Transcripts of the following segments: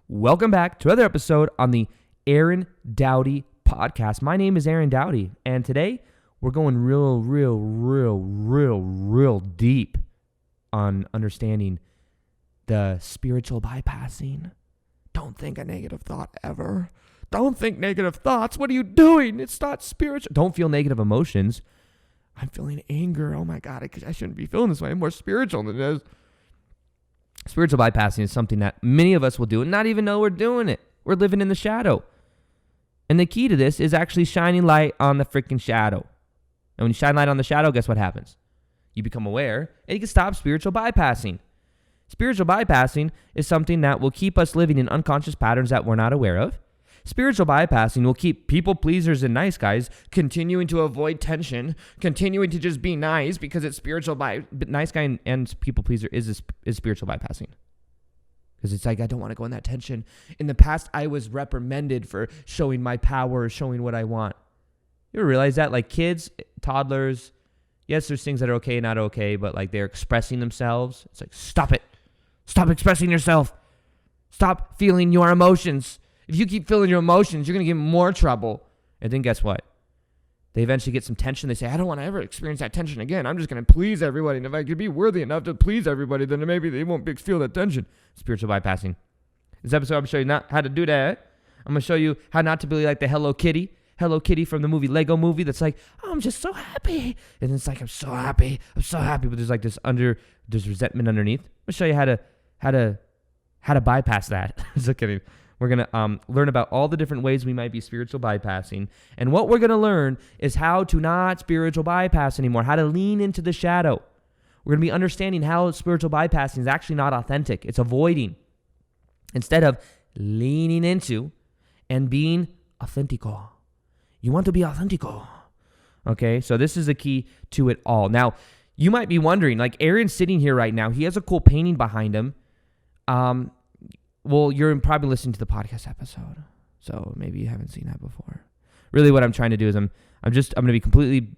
Welcome back to another episode on the Aaron Doughty podcast. My name is Aaron Doughty, and today we're going real deep on understanding the spiritual bypassing. Don't think a negative thought ever. Don't think negative thoughts. What are you doing? It's not spiritual. Don't feel negative emotions. I'm feeling anger. Oh my God, I shouldn't be feeling this way. I'm more spiritual than it is. Spiritual bypassing is something that many of us will do and not even know we're doing it. We're living in the shadow. And the key to this is actually shining light on the freaking shadow. And when you shine light on the shadow, guess what happens? You become aware and you can stop spiritual bypassing. Spiritual bypassing is something that will keep us living in unconscious patterns that we're not aware of. Spiritual bypassing will keep people pleasers and nice guys continuing to avoid tension, continuing to just be nice because it's spiritual nice guy and people pleaser is spiritual bypassing. Because it's like, I don't want to go in that tension. In the past, I was reprimanded for showing my power, showing what I want. You ever realize that? Like kids, toddlers, yes, there's things that are okay and not okay, but like they're expressing themselves. It's like, stop it. Stop expressing yourself. Stop feeling your emotions. If you keep feeling your emotions, you're going to get more trouble. And then guess what? They eventually get some tension. They say, I don't want to ever experience that tension again. I'm just going to please everybody. And if I could be worthy enough to please everybody, then maybe they won't feel that tension. Spiritual bypassing. This episode, I'm going to show you not how to do that. I'm going to show you how not to be like the Hello Kitty from the movie Lego Movie that's like, oh, I'm just so happy. And it's like, I'm so happy. But there's like there's resentment underneath. I'm going to show you how to bypass that. Just kidding. We're going to learn about all the different ways we might be spiritual bypassing. And what we're going to learn is how to not spiritual bypass anymore, how to lean into the shadow. We're going to be understanding how spiritual bypassing is actually not authentic. It's avoiding instead of leaning into and being authentico. You want to be authentico. Okay, so this is the key to it all. Now, you might be wondering, like Aaron's sitting here right now. He has a cool painting behind him. Well, you're probably listening to the podcast episode, so maybe you haven't seen that before. Really, what I'm trying to do is I'm going to be completely.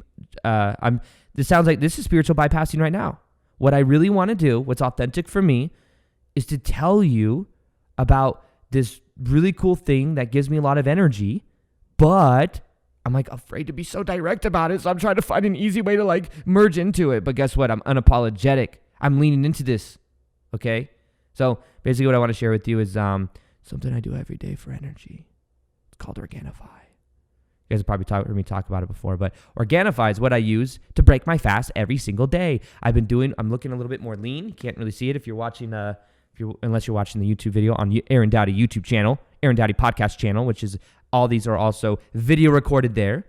This sounds like this is spiritual bypassing right now. What I really want to do, what's authentic for me, is to tell you about this really cool thing that gives me a lot of energy, but I'm like afraid to be so direct about it, so I'm trying to find an easy way to like merge into it. But guess what? I'm unapologetic. I'm leaning into this. Okay. So basically what I want to share with you is something I do every day for energy. It's called Organifi. You guys have probably heard me talk about it before, but Organifi is what I use to break my fast every single day. I'm looking a little bit more lean. You can't really see it if you're watching, unless you're watching the YouTube video on Aaron Doughty YouTube channel, Aaron Doughty podcast channel, which is all these are also video recorded there.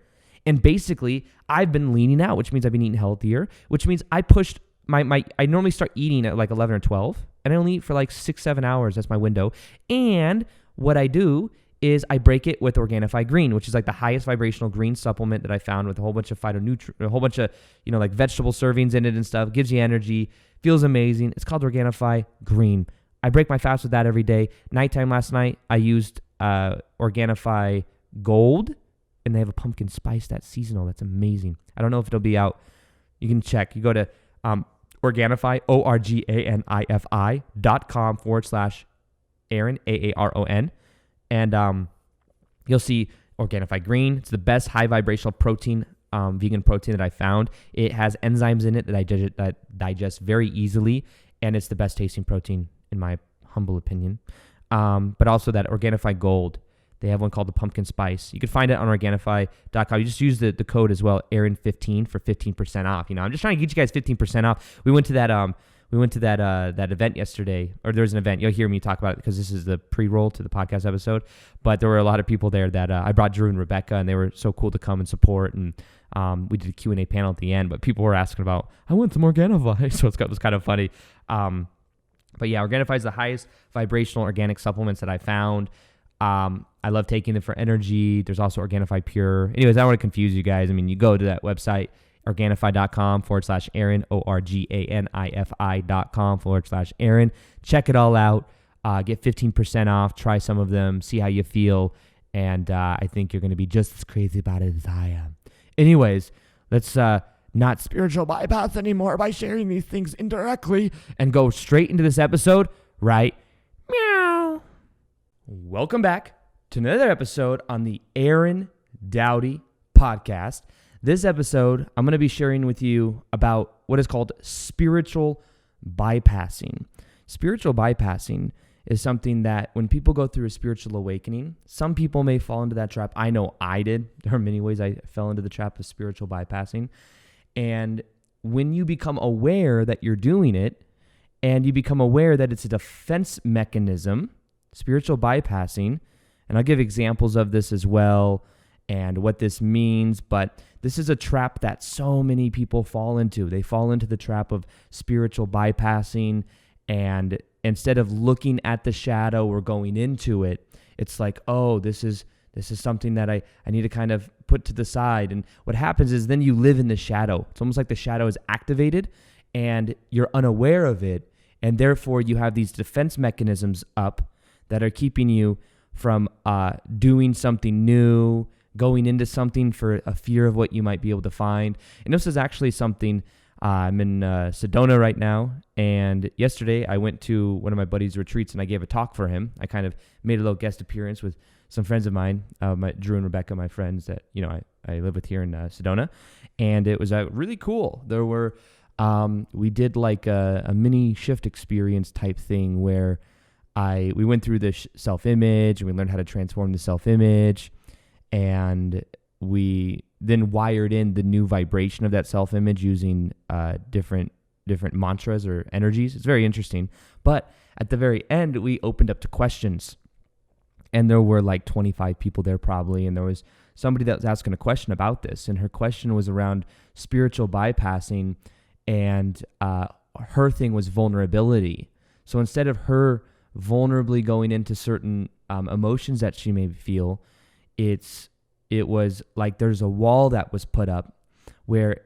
And basically I've been leaning out, which means I've been eating healthier, which means I pushed I normally start eating at like 11 or 12, and I only eat for like 6-7 hours. That's my window. And what I do is I break it with Organifi Green, which is like the highest vibrational green supplement that I found with a whole bunch of a whole bunch of, like vegetable servings in it and stuff. Gives you energy, feels amazing. It's called Organifi Green. I break my fast with that every day. Nighttime last night, I used Organifi Gold, and they have a pumpkin spice that's seasonal. That's amazing. I don't know if it'll be out. You can check. You go to Organifi, Organifi.com/Aaron, Aaron. And you'll see Organifi Green. It's the best high vibrational protein, vegan protein that I found. It has enzymes in it that digest very easily, and it's the best tasting protein in my humble opinion. But also that Organifi Gold. They have one called the Pumpkin Spice. You can find it on Organifi.com. You just use the code as well, Aaron15 for 15% off. I'm just trying to get you guys 15% off. We went to that that event yesterday, or there's an event. You'll hear me talk about it because this is the pre-roll to the podcast episode. But there were a lot of people there that I brought Drew and Rebecca, and they were so cool to come and support. And we did a Q&A panel at the end. But people were asking about, I want some Organifi, so it was kind of funny. But yeah, Organifi is the highest vibrational organic supplements that I found. I love taking them for energy. There's also Organifi Pure. Anyways, I don't want to confuse you guys. I mean, you go to that website, Organifi.com/Aaron, Organifi.com/Aaron. Check it all out. Get 15% off. Try some of them. See how you feel. And I think you're going to be just as crazy about it as I am. Anyways, let's not spiritual bypass anymore by sharing these things indirectly and go straight into this episode right meow. Welcome back to another episode on the Aaron Doughty podcast. This episode, I'm going to be sharing with you about what is called spiritual bypassing. Spiritual bypassing is something that when people go through a spiritual awakening, some people may fall into that trap. I know I did. There are many ways I fell into the trap of spiritual bypassing. And when you become aware that you're doing it, and you become aware that it's a defense mechanism, spiritual bypassing, and I'll give examples of this as well and what this means, but this is a trap that so many people fall into. They fall into the trap of spiritual bypassing, and instead of looking at the shadow or going into it, it's like, oh, this is something that I need to kind of put to the side. And what happens is then you live in the shadow. It's almost like the shadow is activated and you're unaware of it, and therefore you have these defense mechanisms up that are keeping you from doing something new, going into something for a fear of what you might be able to find. And this is actually something, I'm in Sedona right now, and yesterday I went to one of my buddy's retreats and I gave a talk for him. I kind of made a little guest appearance with some friends of mine, Drew and Rebecca, my friends that I live with here in Sedona, and it was really cool. There were we did like a mini shift experience type thing where we went through the self-image and we learned how to transform the self-image, and we then wired in the new vibration of that self-image using different mantras or energies. It's very interesting. But at the very end, we opened up to questions, and there were like 25 people there probably, and there was somebody that was asking a question about this, and her question was around spiritual bypassing, and her thing was vulnerability. So instead of her vulnerably going into certain emotions that she may feel, it was like there's a wall that was put up where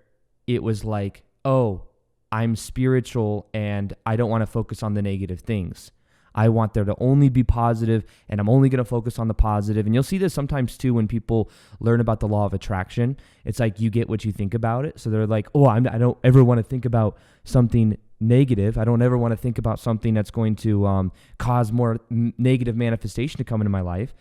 it was like, oh, I'm spiritual and I don't want to focus on the negative things. I want there to only be positive, and I'm only going to focus on the positive. And you'll see this sometimes too when people learn about the law of attraction. It's like you get what you think about it. So they're like, oh, I don't ever want to think about something negative. I don't ever want to think about something that's going to cause more negative manifestation to come into my life.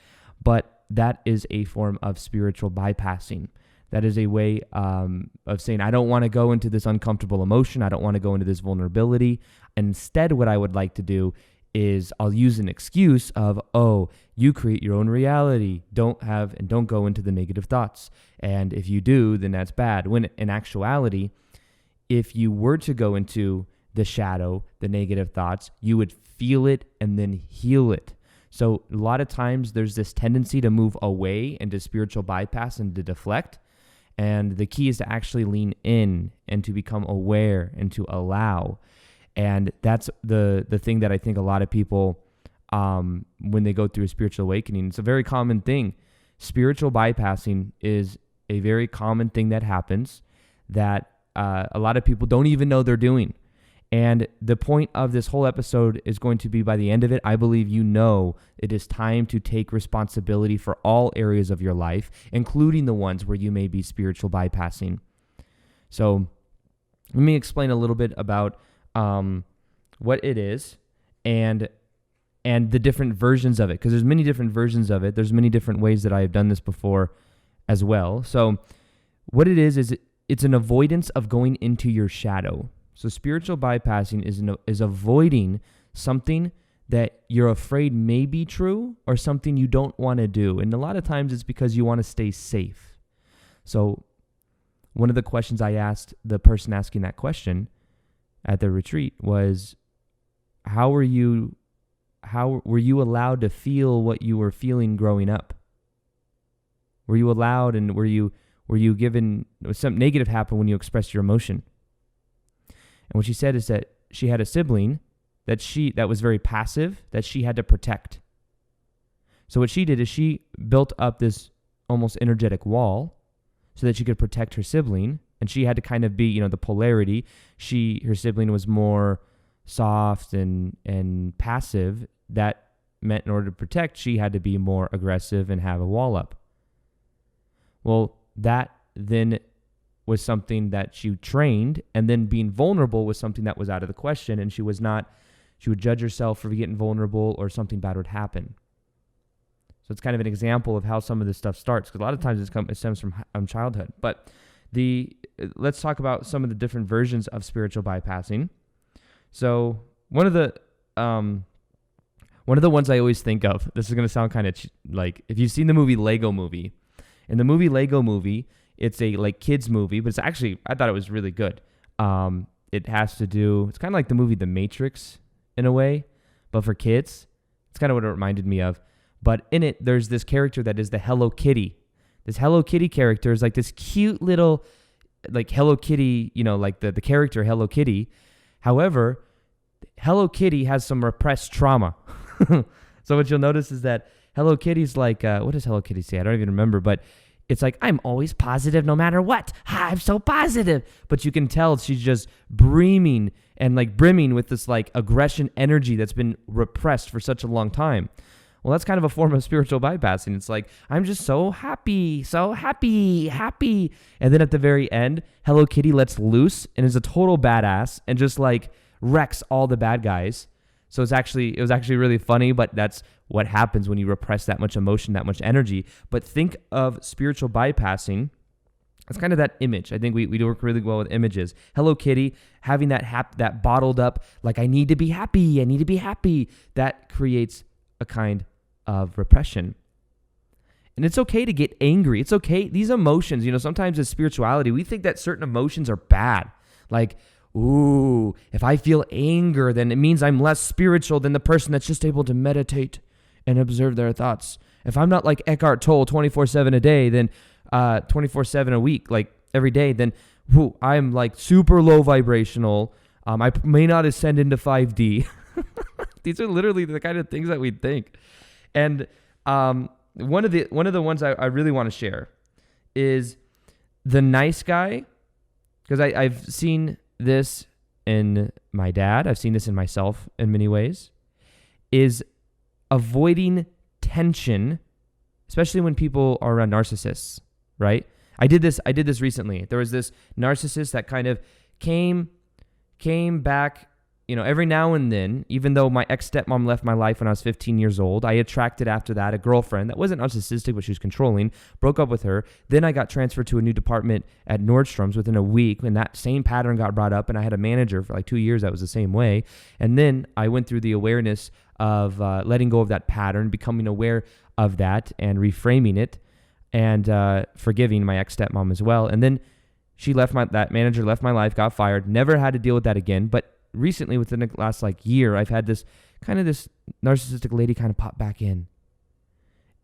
But that is a form of spiritual bypassing. That is a way of saying, I don't want to go into this uncomfortable emotion. I don't want to go into this vulnerability. And instead, what I would like to do is I'll use an excuse of, oh, you create your own reality. Don't go into the negative thoughts. And if you do, then that's bad. When in actuality, if you were to go into the shadow, the negative thoughts, you would feel it and then heal it. So a lot of times there's this tendency to move away into spiritual bypass and to deflect. And the key is to actually lean in and to become aware and to allow. And that's the thing that I think a lot of people, when they go through a spiritual awakening, it's a very common thing. Spiritual bypassing is a very common thing that happens that a lot of people don't even know they're doing. And the point of this whole episode is going to be, by the end of it, I believe you know it is time to take responsibility for all areas of your life, including the ones where you may be spiritual bypassing. So let me explain a little bit about what it is and the different versions of it, because there's many different versions of it. There's many different ways that I have done this before as well. So what it is it's an avoidance of going into your shadow. So spiritual bypassing is avoiding something that you're afraid may be true or something you don't want to do. And a lot of times it's because you want to stay safe. So one of the questions I asked the person asking that question at the retreat was, how were you allowed to feel what you were feeling growing up? Were you allowed, and were you given, was something negative happen when you expressed your emotion? And what she said is that she had a sibling that was very passive, that she had to protect. So what she did is she built up this almost energetic wall so that she could protect her sibling, and she had to kind of be, the polarity. Her sibling was more soft and passive. That meant in order to protect, she had to be more aggressive and have a wall up. Well, that then was something that she trained, and then being vulnerable was something that was out of the question, and she would judge herself for getting vulnerable or something bad would happen. So it's kind of an example of how some of this stuff starts, because a lot of times it stems from childhood. But let's talk about some of the different versions of spiritual bypassing. So one of the ones I always think of, this is going to sound kind of like, if you've seen the movie Lego Movie, in the movie Lego Movie, it's a like kids movie, but it's actually, I thought it was really good. It's kind of like the movie The Matrix in a way, but for kids. It's kind of what it reminded me of. But in it, there's this character that is the Hello Kitty. This Hello Kitty character is like this cute little, like Hello Kitty, like the character Hello Kitty. However, Hello Kitty has some repressed trauma. So what you'll notice is that Hello Kitty's like, what does Hello Kitty say? I don't even remember, but it's like, I'm always positive no matter what. I'm so positive. But you can tell she's just brimming with this like aggression energy that's been repressed for such a long time. Well, that's kind of a form of spiritual bypassing. It's like, I'm just so happy. And then at the very end, Hello Kitty lets loose and is a total badass and just like wrecks all the bad guys. So it was actually really funny, but that's what happens when you repress that much emotion, that much energy. But think of spiritual bypassing. It's kind of that image. I think we do work really well with images. Hello Kitty, having that bottled up, like I need to be happy. That creates a kind of repression. And it's okay to get angry. It's okay. These emotions, sometimes in spirituality, we think that certain emotions are bad. Like, ooh, if I feel anger, then it means I'm less spiritual than the person that's just able to meditate and observe their thoughts. If I'm not like Eckhart Tolle 24/7 a day, then 24/7 a week, like every day, then I'm like super low vibrational. I may not ascend into 5D. These are literally the kind of things that we think. And one of the ones I really want to share is the nice guy, because I've seen this in my dad. I've seen this in myself in many ways, is avoiding tension, especially when people are around narcissists, right? I did this recently. There was this narcissist that kind of came back, every now and then. Even though my ex-stepmom left my life when I was 15 years old, I attracted after that a girlfriend that wasn't narcissistic, but she was controlling, broke up with her. Then I got transferred to a new department at Nordstrom's within a week, and that same pattern got brought up, and I had a manager for like 2 years that was the same way. And then I went through the awareness of letting go of that pattern, becoming aware of that and reframing it, and forgiving my ex-stepmom as well. And then that manager left my life, got fired, never had to deal with that again. But recently, within the last year, I've had this narcissistic lady kind of pop back in.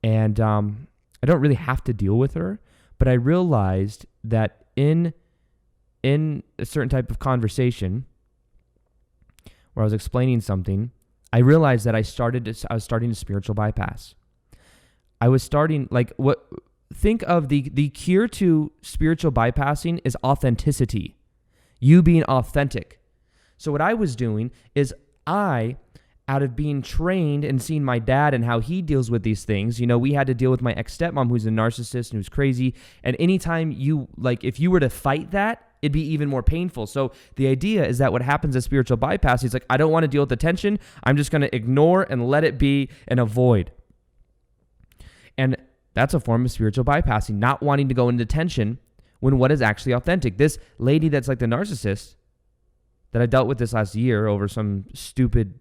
And I don't really have to deal with her, but I realized that in a certain type of conversation where I was explaining something, I realized that I was starting to spiritual bypass. I was starting, think of the cure to spiritual bypassing is authenticity. You being authentic. So what I was doing is out of being trained and seeing my dad and how he deals with these things, we had to deal with my ex-stepmom who's a narcissist and who's crazy. And anytime if you were to fight that, it'd be even more painful. So the idea is that what happens as spiritual bypass is I don't want to deal with the tension. I'm just going to ignore and let it be and avoid. And that's a form of spiritual bypassing, not wanting to go into tension when what is actually authentic. This lady that's like the narcissist that I dealt with this last year over some stupid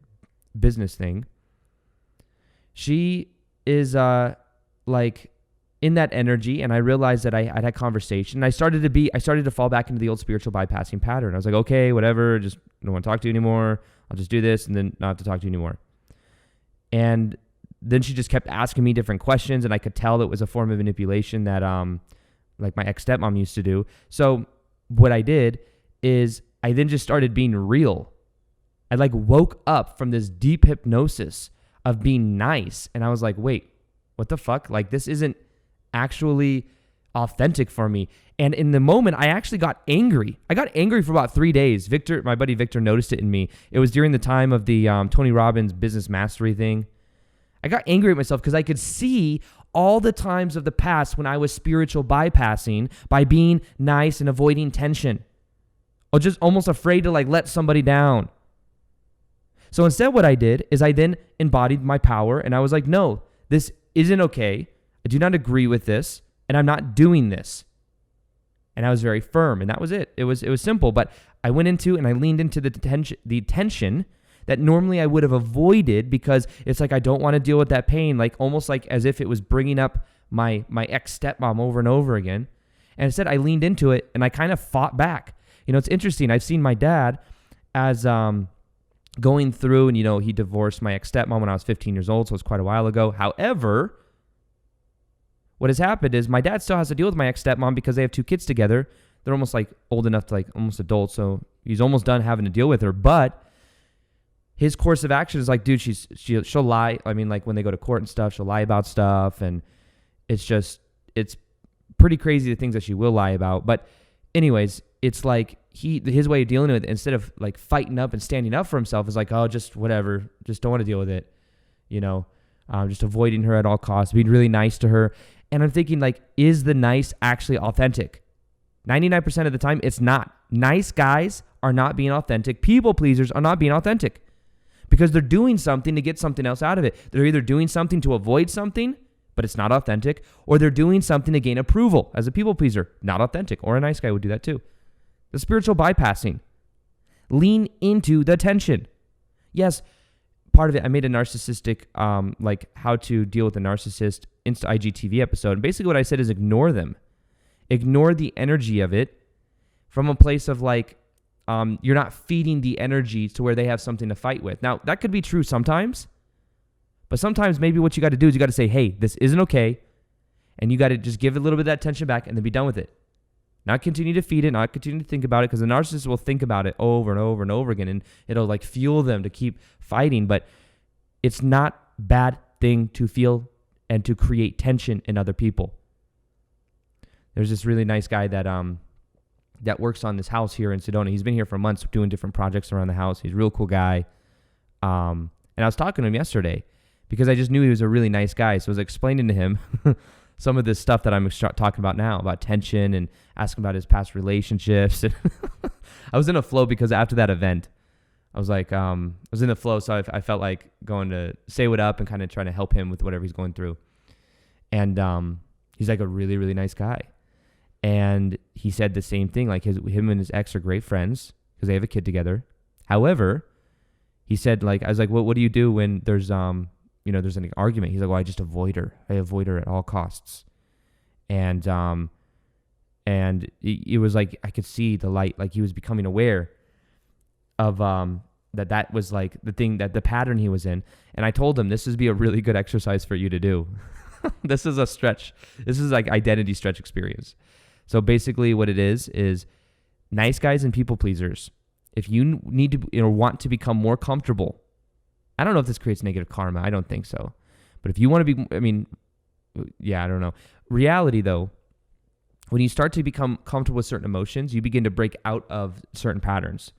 business thing, she is in that energy, and I realized that I'd had conversation. And I started to fall back into the old spiritual bypassing pattern. I was like, okay, whatever, just don't want to talk to you anymore. I'll just do this and then not have to talk to you anymore. And then she just kept asking me different questions, and I could tell that it was a form of manipulation that my ex-stepmom used to do. So what I did is I then just started being real. I woke up from this deep hypnosis of being nice, and I was like, wait, what the fuck? This isn't actually authentic for me. And in the moment, I actually got angry. I got angry for about 3 days. My buddy Victor noticed it in me. It was during the time of the Tony Robbins business mastery thing. I got angry at myself because I could see all the times of the past when I was spiritual bypassing by being nice and avoiding tension, or just almost afraid to let somebody down. So instead what I did is I then embodied my power, and I was like, no, this isn't okay. I do not agree with this, and I'm not doing this. And I was very firm, and that was it. It was simple, but I went into and I leaned into the tension that normally I would have avoided, because it's like I don't want to deal with that pain, like almost like as if it was bringing up my ex-stepmom over and over again. And instead I leaned into it and I kind of fought back. It's interesting. I've seen my dad as going through, and he divorced my ex-stepmom when I was 15 years old, so it's quite a while ago. However, what has happened is my dad still has to deal with my ex-stepmom because they have 2 kids together. They're almost like old enough to like almost adults, so he's almost done having to deal with her. But his course of action is like, dude, she'll lie. I mean, like when they go to court and stuff, she'll lie about stuff, and it's pretty crazy the things that she will lie about. But anyways, it's like his way of dealing with it, instead of like fighting up and standing up for himself, is like, oh, just whatever, just don't want to deal with it, just avoiding her at all costs, being really nice to her. And I'm thinking, like, is the nice actually authentic? 99% of the time, it's not. Nice guys are not being authentic. People pleasers are not being authentic, because they're doing something to get something else out of it. They're either doing something to avoid something, but it's not authentic, or they're doing something to gain approval as a people pleaser, not authentic. Or a nice guy would do that too. The spiritual bypassing. Lean into the tension. Yes, part of it, I made a narcissistic, like how to deal with a narcissist Insta IGTV episode. And basically what I said is ignore them. Ignore the energy of it from a place of like, you're not feeding the energy to where they have something to fight with. Now, that could be true sometimes, but sometimes maybe what you got to do is you got to say, hey, this isn't okay. And you got to just give a little bit of that tension back and then be done with it. Not continue to feed it, not continue to think about it, because the narcissist will think about it over and over and over again, and it'll like fuel them to keep fighting. But it's not a bad thing to feel and to create tension in other people. There's this really nice guy that works on this house here in Sedona. He's been here for months doing different projects around the house. He's a real cool guy. And I was talking to him yesterday because I just knew he was a really nice guy. So I was explaining to him some of this stuff that I'm talking about now, about tension, and asking about his past relationships. And I was in a flow because after that event, I was like, I was in the flow. So I felt like going to say what up and kind of trying to help him with whatever he's going through. And he's like a really, really nice guy. And he said the same thing, like him and his ex are great friends because they have a kid together. However, he said, like, I was like, what do you do when there's there's an argument? He's like, well, I just avoid her. I avoid her at all costs. And it was like, I could see the light, like he was becoming aware of that was like the thing, that the pattern he was in. And I told him, this would be a really good exercise for you to do. This is a stretch. This is like identity stretch experience. So basically what it is nice guys and people pleasers. If you need to want to become more comfortable, I don't know if this creates negative karma. I don't think so. But if you want to be, I don't know. Reality though, when you start to become comfortable with certain emotions, you begin to break out of certain patterns.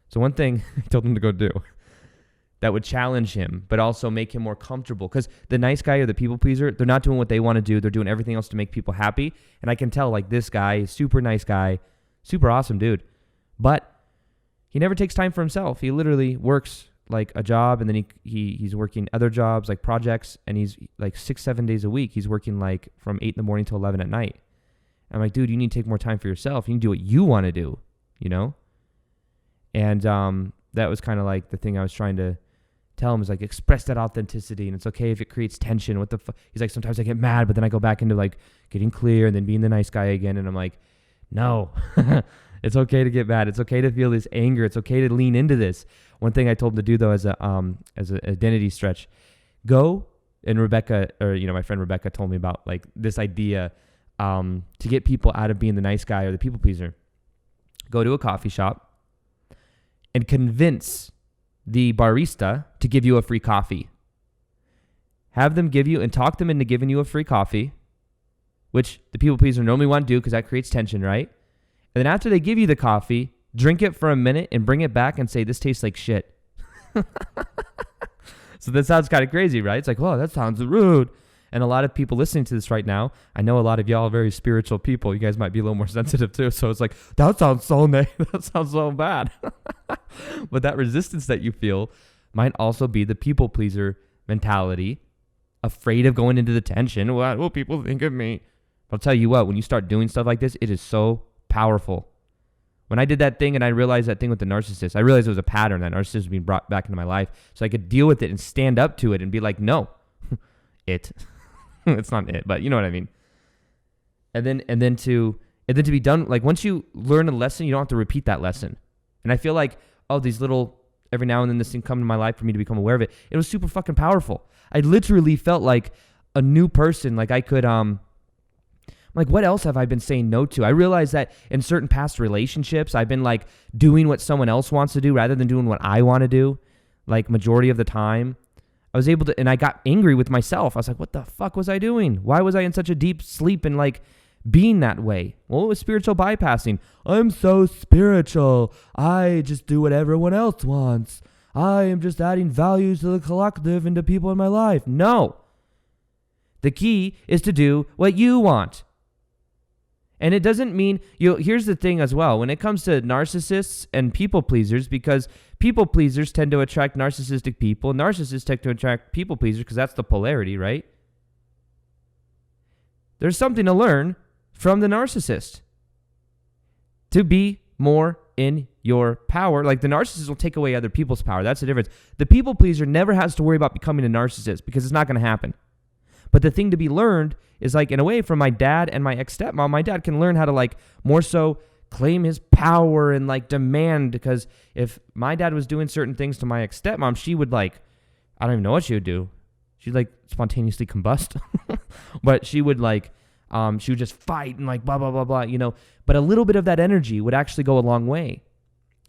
So one thing I told him to go do that would challenge him, but also make him more comfortable. Because the nice guy or the people pleaser, they're not doing what they want to do. They're doing everything else to make people happy. And I can tell, like, this guy, super nice guy, super awesome dude. But he never takes time for himself. He literally works like a job, and then he's working other jobs, like projects, and he's like 6-7 days a week. He's working like from 8 in the morning till 11 at night. I'm like, dude, you need to take more time for yourself. You need to do what you want to do, And that was kind of like the thing I was trying to tell him, is like, express that authenticity, and it's okay if it creates tension. What the fuck? He's like, sometimes I get mad, but then I go back into like getting clear and then being the nice guy again. And I'm like, no, it's okay to get mad. It's okay to feel this anger. It's okay to lean into this. One thing I told him to do though, as an identity stretch, go, and Rebecca, or my friend Rebecca told me about like this idea to get people out of being the nice guy or the people pleaser. Go to a coffee shop and convince the barista to give you a free coffee. Have them give you, and talk them into giving you a free coffee, which the people pleaser normally want to do because that creates tension, right? And then after they give you the coffee, drink it for a minute and bring it back and say, this tastes like shit. So that sounds kind of crazy, right? It's like, whoa, that sounds rude. And a lot of people listening to this right now, I know a lot of y'all are very spiritual people. You guys might be a little more sensitive too. So it's like, that sounds so that sounds so bad. But that resistance that you feel might also be the people pleaser mentality afraid of going into the tension. What will people think of me? I'll tell you what, when you start doing stuff like this, it is so powerful. When I did that thing and I realized that thing with the narcissist, I realized it was a pattern that narcissist was being brought back into my life so I could deal with it and stand up to it and be like, no, it's not it, but you know what I mean? And then to be done, like once you learn a lesson, you don't have to repeat that lesson. And I feel like, these little, every now and then this thing come to my life for me to become aware of it. It was super fucking powerful. I literally felt like a new person. Like I could, like, what else have I been saying no to? I realized that in certain past relationships, I've been like doing what someone else wants to do rather than doing what I want to do. Like majority of the time, I was able to, and I got angry with myself. I was like, what the fuck was I doing? Why was I in such a deep sleep and like being that way? Well, it was spiritual bypassing. I'm so spiritual. I just do what everyone else wants. I am just adding value to the collective and to people in my life. No. The key is to do what you want. And it doesn't mean, here's the thing as well, when it comes to narcissists and people pleasers, because people pleasers tend to attract narcissistic people, narcissists tend to attract people pleasers because that's the polarity, right? There's something to learn from the narcissist to be more in your power. Like the narcissist will take away other people's power. That's the difference. The people pleaser never has to worry about becoming a narcissist because it's not going to happen. But the thing to be learned is like, in a way, from my dad and my ex-stepmom, my dad can learn how to like more so claim his power and like demand, because if my dad was doing certain things to my ex-stepmom, she would like, I don't even know what she would do. She'd like spontaneously combust, but she would like, she would just fight and like blah, blah, blah, blah, but a little bit of that energy would actually go a long way.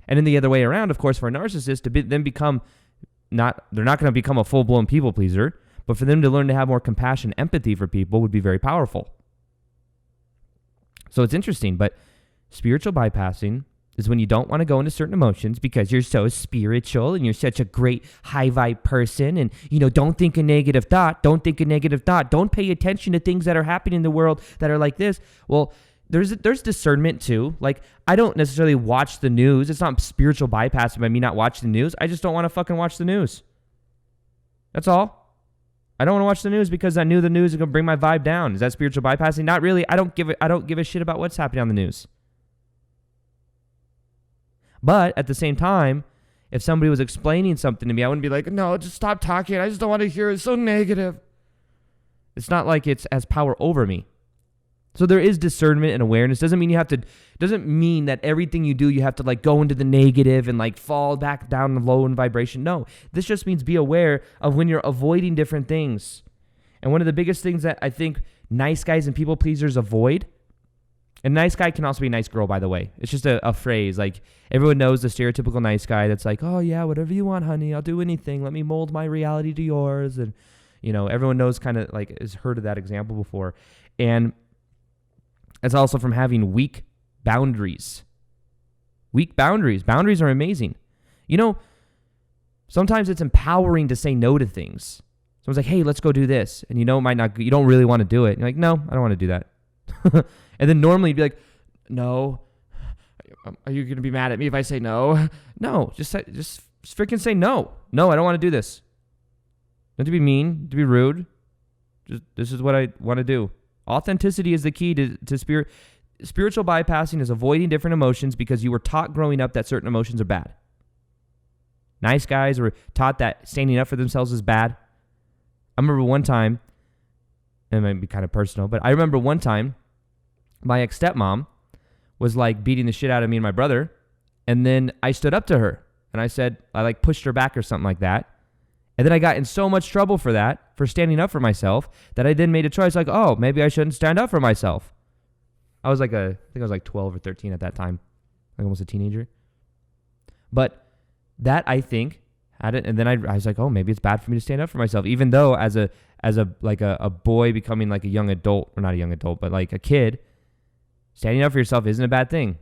And then the other way around, of course, for a narcissist to then become they're not going to become a full-blown people pleaser, but for them to learn to have more compassion, empathy for people would be very powerful. So it's interesting, but spiritual bypassing is when you don't want to go into certain emotions because you're so spiritual and you're such a great high vibe person, and don't think a negative thought, don't pay attention to things that are happening in the world that are like this. Well, there's discernment too. Like, I don't necessarily watch the news. It's not spiritual bypassing by me not watching the news. I just don't want to fucking watch the news. That's all. I don't want to watch the news because I knew the news is going to bring my vibe down. Is that spiritual bypassing? Not really. I don't give a shit about what's happening on the news. But at the same time, if somebody was explaining something to me, I wouldn't be like, no, just stop talking. I just don't want to hear it. It's so negative. It's not like it has power over me. So there is discernment and awareness. Doesn't mean that everything you do, you have to like go into the negative and like fall back down low in vibration. No, this just means be aware of when you're avoiding different things. And one of the biggest things that I think nice guys and people pleasers avoid, and nice guy can also be a nice girl, by the way. It's just a phrase. Like everyone knows the stereotypical nice guy that's like, oh yeah, whatever you want, honey. I'll do anything. Let me mold my reality to yours. And, everyone knows kind of like has heard of that example before. And it's also from having weak boundaries. Weak boundaries. Boundaries are amazing. Sometimes it's empowering to say no to things. Someone's like, hey, let's go do this. And you don't really want to do it. And you're like, no, I don't want to do that. And then normally you'd be like, no. Are you going to be mad at me if I say no? No, just freaking say no. No, I don't want to do this. Not to be mean, to be rude. Just this is what I want to do. Authenticity is the key to spirit. Spiritual bypassing is avoiding different emotions because you were taught growing up that certain emotions are bad. Nice guys were taught that standing up for themselves is bad. I remember one time, and it might be kind of personal, but I remember one time my ex-stepmom was like beating the shit out of me and my brother, and then I stood up to her, and I like pushed her back or something like that. And then I got in so much trouble for that, for standing up for myself, that I then made a choice like, oh, maybe I shouldn't stand up for myself. I think I was like 12 or 13 at that time, like almost a teenager. But that, I think, had it, and then I was like, oh, maybe it's bad for me to stand up for myself, even though as a boy becoming like a young adult, or not a young adult, but like a kid, standing up for yourself isn't a bad thing.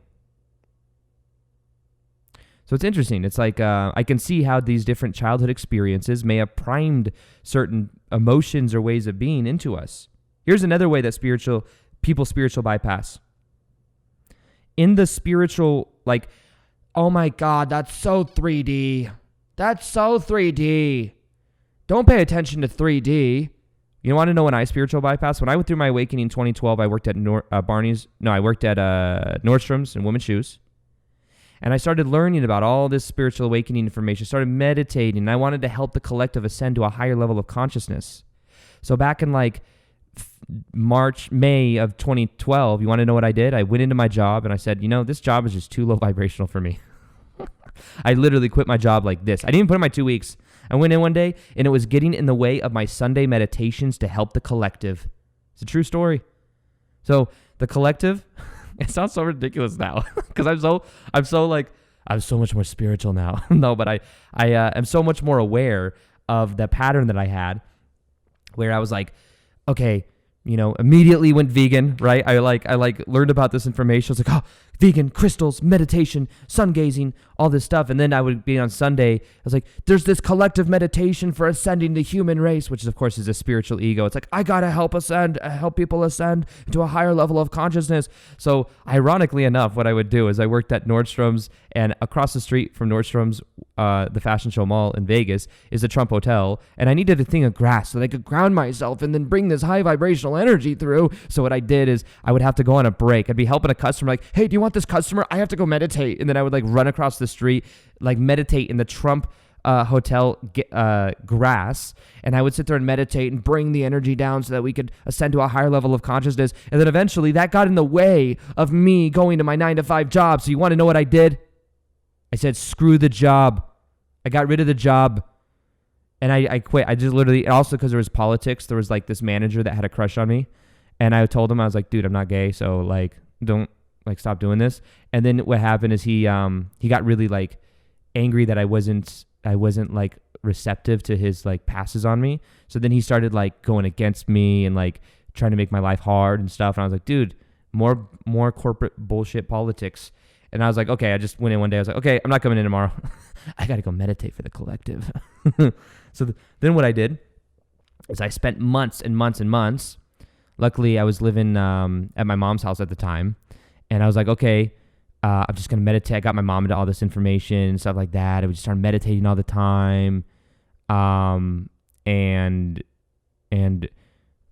So it's interesting. It's like I can see how these different childhood experiences may have primed certain emotions or ways of being into us. Here's another way that people spiritual bypass. In the spiritual, like, oh my God, that's so 3D. That's so 3D. Don't pay attention to 3D. You want to know when I spiritual bypass? When I went through my awakening in 2012, I worked at I worked at Nordstrom's and women's shoes. And I started learning about all this spiritual awakening information, started meditating, and I wanted to help the collective ascend to a higher level of consciousness. So back in like May of 2012, you want to know what I did? I went into my job and I said, this job is just too low vibrational for me. I literally quit my job like this. I didn't even put in my 2 weeks. I went in one day and it was getting in the way of my Sunday meditations to help the collective. It's a true story. So the collective, it sounds so ridiculous now because I'm so much more spiritual now. No, but I am so much more aware of the pattern that I had where I was like, okay, immediately went vegan, right? I learned about this information. I was like, oh, vegan, crystals, meditation, sun gazing, all this stuff. And then I would be on Sunday. I was like, there's this collective meditation for ascending the human race, which of course is a spiritual ego. It's like, I got to help people ascend to a higher level of consciousness. So ironically enough, what I would do is I worked at Nordstrom's, and across the street from Nordstrom's, the fashion show mall in Vegas, is the Trump Hotel. And I needed a thing of grass so that I could ground myself and then bring this high vibrational energy through. So what I did is I would have to go on a break. I'd be helping a customer like, hey, do you want this customer? I have to go meditate. And then I would like run across the street, like meditate in the Trump hotel grass. And I would sit there and meditate and bring the energy down so that we could ascend to a higher level of consciousness. And then eventually that got in the way of me going to my 9-to-5 job. So you want to know what I did? I said, screw the job. I got rid of the job. And I quit. I just literally, also because there was politics, there was like this manager that had a crush on me. And I told him, I was like, dude, I'm not gay. So like, don't like stop doing this. And then what happened is he got really like angry that I wasn't like receptive to his like passes on me. So then he started like going against me and like trying to make my life hard and stuff. And I was like, dude, more corporate bullshit politics. And I was like, okay, I just went in one day. I was like, okay, I'm not coming in tomorrow. I got to go meditate for the collective. So then what I did is I spent months and months and months. Luckily, I was living at my mom's house at the time. And I was like, okay, I'm just going to meditate. I got my mom into all this information and stuff like that. I would just start meditating all the time. And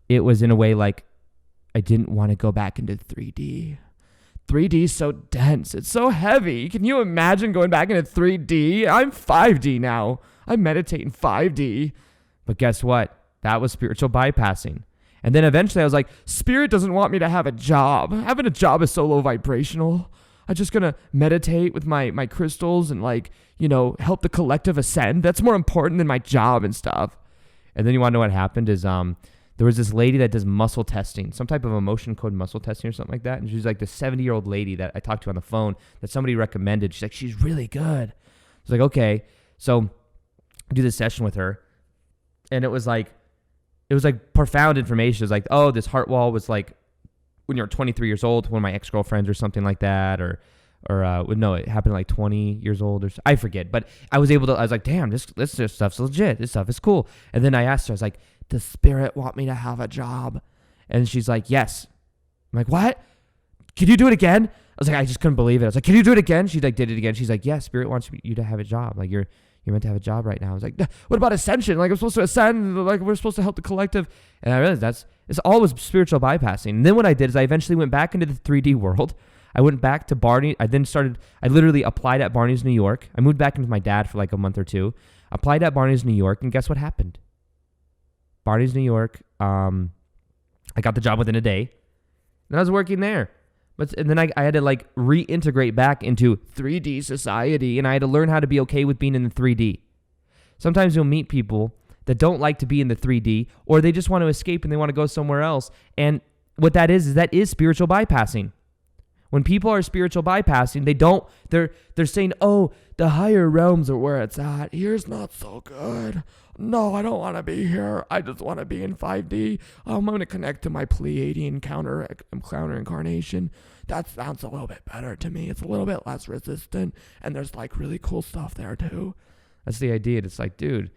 it was in a way like I didn't want to go back into 3D. 3D is so dense. It's so heavy. Can you imagine going back into 3D? I'm 5D now. I meditate in 5D. But guess what? That was spiritual bypassing. And then eventually I was like, Spirit doesn't want me to have a job. Having a job is so low vibrational. I'm just going to meditate with my crystals and like, help the collective ascend. That's more important than my job and stuff. And then you want to know what happened is there was this lady that does muscle testing, some type of emotion code muscle testing or something like that. And she's like this 70-year-old lady that I talked to on the phone that somebody recommended. She's like, she's really good. I was like, okay. So I do this session with her. And it was like profound information. It was like, oh, this heart wall was like when you're 23 years old, one of my ex-girlfriends or something like that. Or no, it happened at like 20 years old or I forget. But I was like, damn, this stuff's legit. This stuff is cool. And then I asked her, I was like, does Spirit want me to have a job? And she's like, yes. I'm like, what? Can you do it again? I was like, I just couldn't believe it. I was like, can you do it again? She like did it again. She's like, yes, Spirit wants you to have a job. Like you're meant to have a job right now. I was like, what about ascension? Like I'm supposed to ascend. Like we're supposed to help the collective. And I realized it's always spiritual bypassing. And then what I did is I eventually went back into the 3D world. I went back to Barney. I literally applied at Barney's New York. I moved back in with my dad for like a month or two. Applied at Barney's New York. And guess what happened? Barney's New York. I got the job within a day. And I was working there. And then I had to like reintegrate back into 3D society. And I had to learn how to be okay with being in the 3D. Sometimes you'll meet people that don't like to be in the 3D, or they just want to escape and they want to go somewhere else. And what that is spiritual bypassing. When people are spiritual bypassing, they're saying, oh, the higher realms are where it's at. Here's not so good. No, I don't want to be here. I just want to be in 5D. I'm going to connect to my Pleiadian counter incarnation. That sounds a little bit better to me. It's a little bit less resistant, and there's like really cool stuff there too. That's the idea. It's like, dude,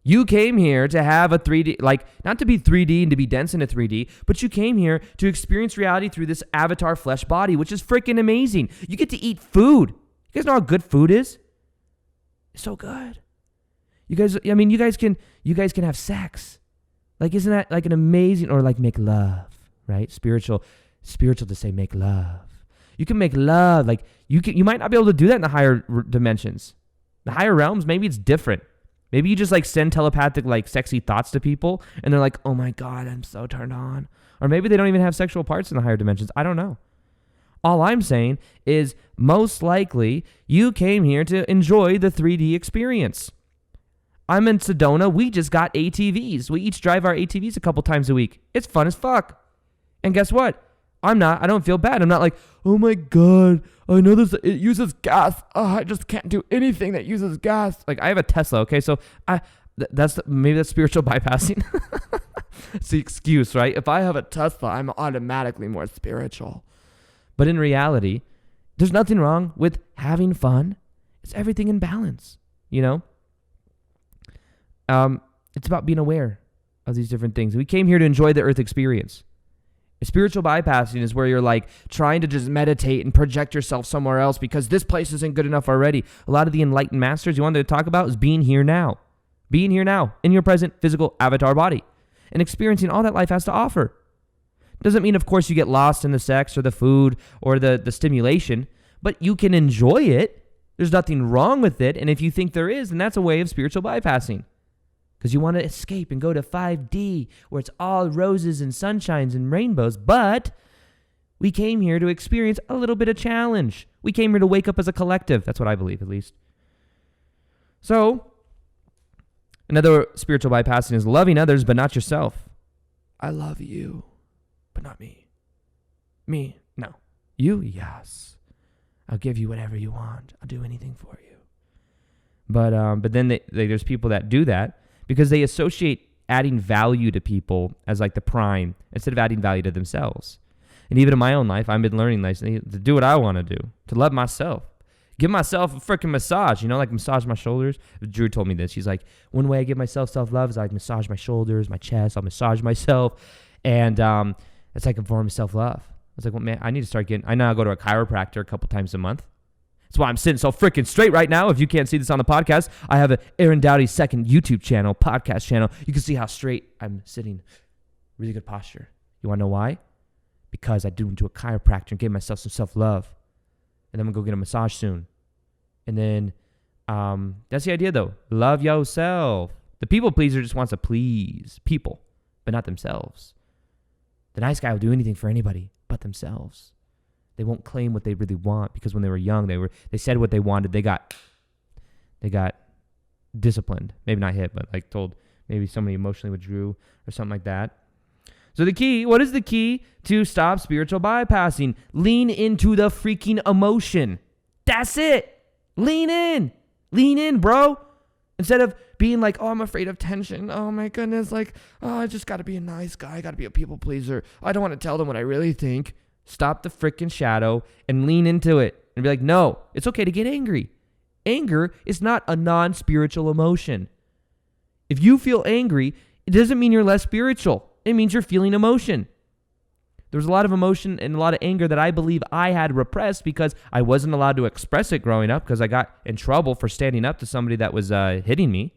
you came here to have a 3D, like not to be 3D and to be dense into 3D, but you came here to experience reality through this avatar flesh body, which is freaking amazing. You get to eat food. You guys know how good food is? It's so good. You guys can have sex. Like, isn't that like an amazing, or like make love, right? Spiritual to say make love. You can make love. Like you might not be able to do that in the higher dimensions. The higher realms, maybe it's different. Maybe you just like send telepathic, like sexy thoughts to people and they're like, oh my God, I'm so turned on. Or maybe they don't even have sexual parts in the higher dimensions. I don't know. All I'm saying is most likely you came here to enjoy the 3D experience. I'm in Sedona. We just got ATVs. We each drive our ATVs a couple times a week. It's fun as fuck. And guess what? I don't feel bad. I'm not like, oh my God, I know it uses gas. I just can't do anything that uses gas. Like, I have a Tesla, okay? So maybe that's spiritual bypassing. It's the excuse, right? If I have a Tesla, I'm automatically more spiritual. But in reality, there's nothing wrong with having fun. It's everything in balance, you know? It's about being aware of these different things. We came here to enjoy the earth experience. Spiritual bypassing is where you're like trying to just meditate and project yourself somewhere else because this place isn't good enough already. A lot of the enlightened masters you wanted to talk about is being here now. Being here now in your present physical avatar body and experiencing all that life has to offer. Doesn't mean, of course, you get lost in the sex or the food or the stimulation, but you can enjoy it. There's nothing wrong with it. And if you think there is, then that's a way of spiritual bypassing. Because you want to escape and go to 5D where it's all roses and sunshines and rainbows. But we came here to experience a little bit of challenge. We came here to wake up as a collective. That's what I believe, at least. So, another spiritual bypassing is loving others, but not yourself. I love you, but not me. Me? No. You? Yes. I'll give you whatever you want. I'll do anything for you. But then there's people that do that because they associate adding value to people as like the prime instead of adding value to themselves. And even in my own life, I've been learning like, to do what I want to do, to love myself. Give myself a freaking massage, like massage my shoulders. Drew told me this. She's like, one way I give myself self-love is I massage my shoulders, my chest. I'll massage myself. And it's like a form of self-love. I was like, well, man, I need to start I now go to a chiropractor a couple times a month. That's why I'm sitting so freaking straight right now. If you can't see this on the podcast, I have Aaron Doughty's second YouTube channel, podcast channel. You can see how straight I'm sitting. Really good posture. You want to know why? Because I went to a chiropractor and gave myself some self-love. And then I'm going to go get a massage soon. And then that's the idea, though. Love yourself. The people pleaser just wants to please people, but not themselves. The nice guy will do anything for anybody but themselves. They won't claim what they really want because when they were young, they said what they wanted. They got disciplined. Maybe not hit, but like told maybe somebody emotionally withdrew or something like that. So what is the key to stop spiritual bypassing? Lean into the freaking emotion. That's it. Lean in, bro. Instead of being like, oh, I'm afraid of tension. Oh my goodness. Like, oh, I just got to be a nice guy. I got to be a people pleaser. I don't want to tell them what I really think. Stop the freaking shadow and lean into it and be like, no, it's okay to get angry. Anger is not a non-spiritual emotion. If you feel angry, it doesn't mean you're less spiritual. It means you're feeling emotion. There was a lot of emotion and a lot of anger that I believe I had repressed because I wasn't allowed to express it growing up because I got in trouble for standing up to somebody that was hitting me.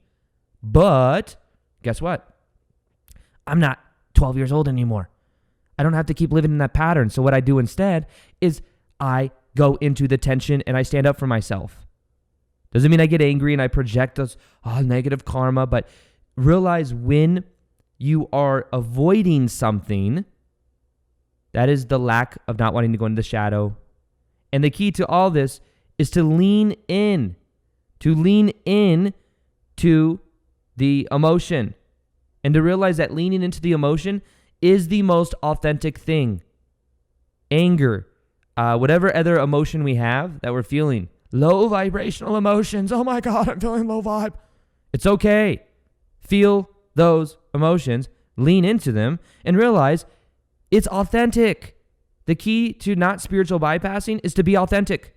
But guess what? I'm not 12 years old anymore. I don't have to keep living in that pattern. So what I do instead is I go into the tension and I stand up for myself. Doesn't mean I get angry and I project those negative karma, but realize when you are avoiding something, that is the lack of not wanting to go into the shadow. And the key to all this is to lean in to the emotion and to realize that leaning into the emotion is the most authentic thing. Anger, whatever other emotion we have that we're feeling, low vibrational emotions. Oh my God, I'm feeling low vibe. It's okay. Feel those emotions, lean into them, and realize it's authentic. The key to not spiritual bypassing is to be authentic,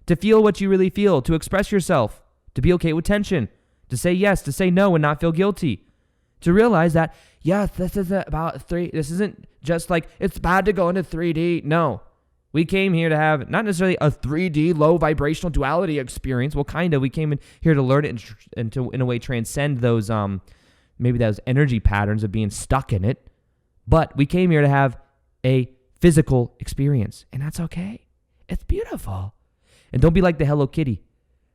to feel what you really feel, to express yourself, to be okay with tension, to say yes, to say no and not feel guilty, to realize that, yes, this isn't just like, it's bad to go into 3D. No, we came here to have not necessarily a 3D low vibrational duality experience. Well, kind of, we came in here to learn it and to, in a way, transcend those maybe those energy patterns of being stuck in it. But we came here to have a physical experience, and that's okay. It's beautiful. And don't be like the Hello Kitty.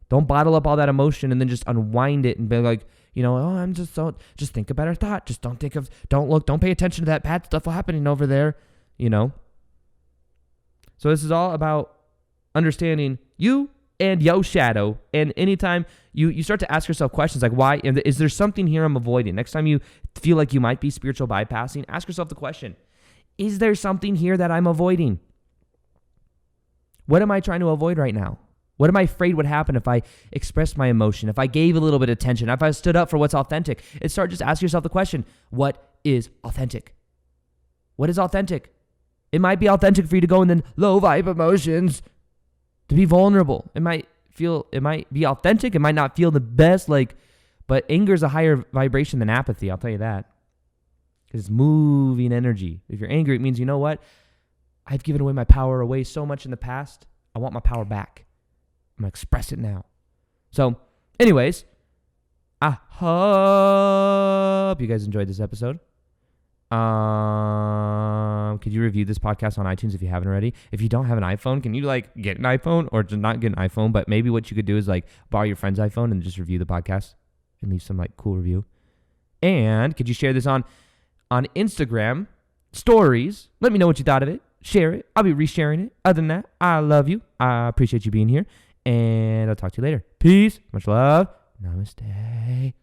Don't bottle up all that emotion and then just unwind it and be like, just think a better thought. Just don't pay attention to that bad stuff happening over there, So this is all about understanding you and your shadow. And anytime you start to ask yourself questions like, why? And is there something here I'm avoiding? Next time you feel like you might be spiritual bypassing, ask yourself the question, is there something here that I'm avoiding? What am I trying to avoid right now? What am I afraid would happen if I expressed my emotion, if I gave a little bit of attention, if I stood up for what's authentic? And start just asking yourself the question, what is authentic? What is authentic? It might be authentic for you to go in then low vibe emotions, to be vulnerable. It might be authentic. It might not feel the best, but anger is a higher vibration than apathy. I'll tell you that. Because it's moving energy. If you're angry, it means, you know what? I've given away my power away so much in the past. I want my power back. I'm going to express it now. So, anyways, I hope you guys enjoyed this episode. Could you review this podcast on iTunes if you haven't already? If you don't have an iPhone, can you get an iPhone, or just not get an iPhone? But maybe what you could do is borrow your friend's iPhone and just review the podcast and leave some cool review. And could you share this on Instagram stories? Let me know what you thought of it. Share it. I'll be resharing it. Other than that, I love you. I appreciate you being here. And I'll talk to you later. Peace. Much love. Namaste.